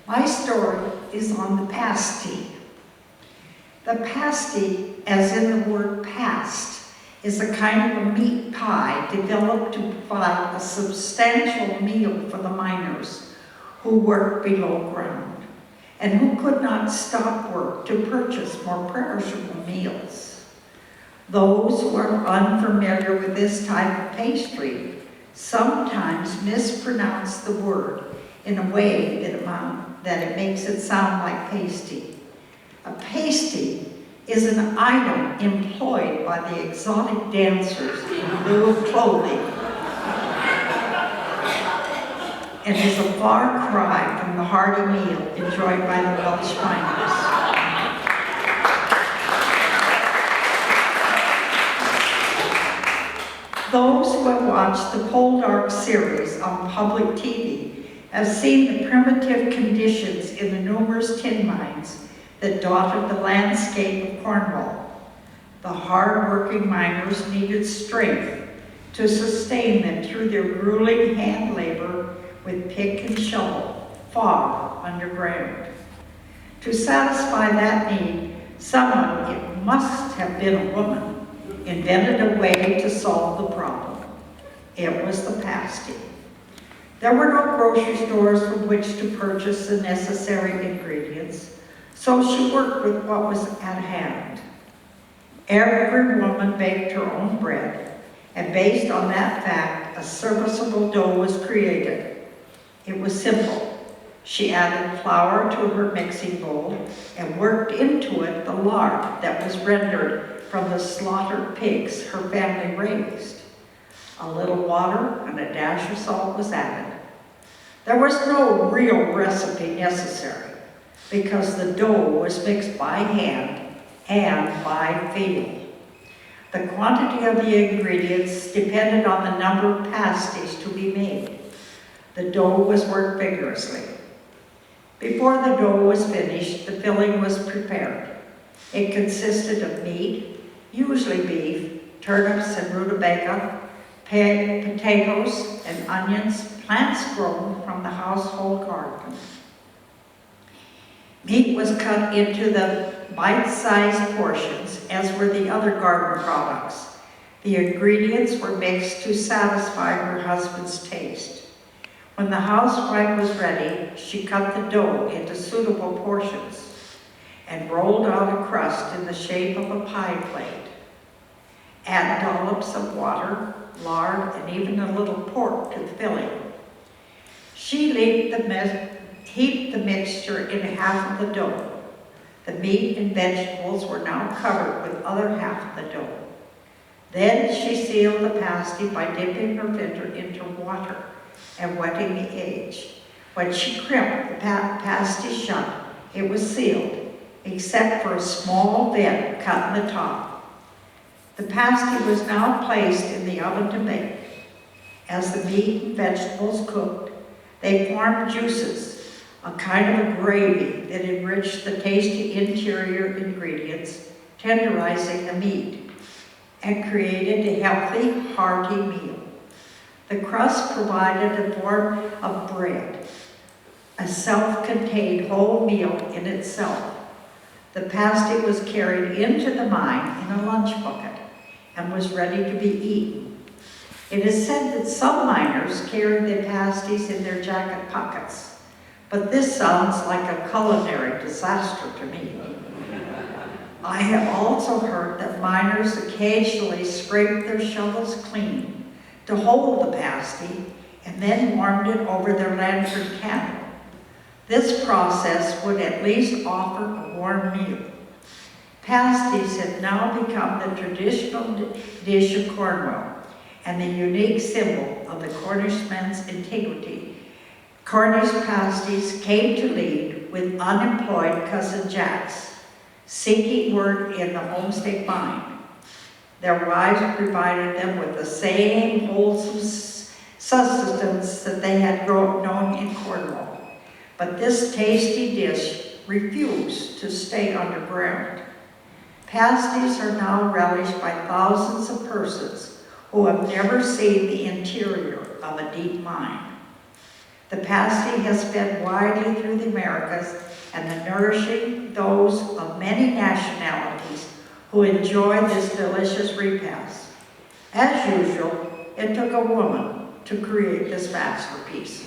My story is on the pasty. The pasty, as in the word past, is a kind of a meat pie developed to provide a substantial meal for the miners who worked below ground and who could not stop work to purchase more perishable meals. Those who are unfamiliar with this type of pastry sometimes mispronounce the word in a way that it makes it sound like pasty. A pasty is an item employed by the exotic dancers in lieu of clothing and is a far cry from the hearty meal enjoyed by the Welsh miners. Those who have watched the Poldark series on public TV have seen the primitive conditions in the numerous tin mines that dotted the landscape of Cornwall. The hard-working miners needed strength to sustain them through their grueling hand labor with pick and shovel far underground. To satisfy that need, someone, it must have been a woman, invented a way to solve the problem. It was the pasty. There were no grocery stores from which to purchase the necessary ingredients, so she worked with what was at hand. Every woman baked her own bread, and based on that fact, a serviceable dough was created. It was simple. She added flour to her mixing bowl and worked into it the lard that was rendered from the slaughtered pigs her family raised. A little water and a dash of salt was added. There was no real recipe necessary because the dough was mixed by hand and by feel. The quantity of the ingredients depended on the number of pasties to be made. The dough was worked vigorously. Before the dough was finished, the filling was prepared. It consisted of meat, usually beef, turnips and rutabaga, potatoes and onions, plants grown from the household garden. Meat was cut into the bite-sized portions, as were the other garden products. The ingredients were mixed to satisfy her husband's taste. When the housewife was ready, she cut the dough into suitable portions and rolled out a crust in the shape of a pie plate. Add dollops of water, lard, and even a little pork to the filling. She heaped the mixture in half of the dough. The meat and vegetables were now covered with the other half of the dough. Then she sealed the pasty by dipping her finger into water and wetting the edge. When she crimped the pasty shut, it was sealed, except for a small vent cut in the top. The pasty was now placed in the oven to bake. As the meat and vegetables cooked, they formed juices, a kind of a gravy that enriched the tasty interior ingredients, tenderizing the meat, and created a healthy, hearty meal. The crust provided a form of bread, a self-contained whole meal in itself. The pasty was carried into the mine in a lunch bucket and was ready to be eaten. It is said that some miners carried their pasties in their jacket pockets, but this sounds like a culinary disaster to me. I have also heard that miners occasionally scraped their shovels clean to hold the pasty and then warmed it over their lantern candle. This process would at least offer a warm meal. Pasties have now become the traditional dish of Cornwall and the unique symbol of the Cornishmen's integrity. Cornish pasties came to lead with unemployed cousin Jacks, seeking work in the homestake mine. Their wives provided them with the same wholesome sustenance that they had known in Cornwall. But this tasty dish refused to stay underground. Pasties are now relished by thousands of persons who have never seen the interior of a deep mine. The pasty has spread widely through the Americas and nourishing those of many nationalities who enjoy this delicious repast. As usual, it took a woman to create this masterpiece.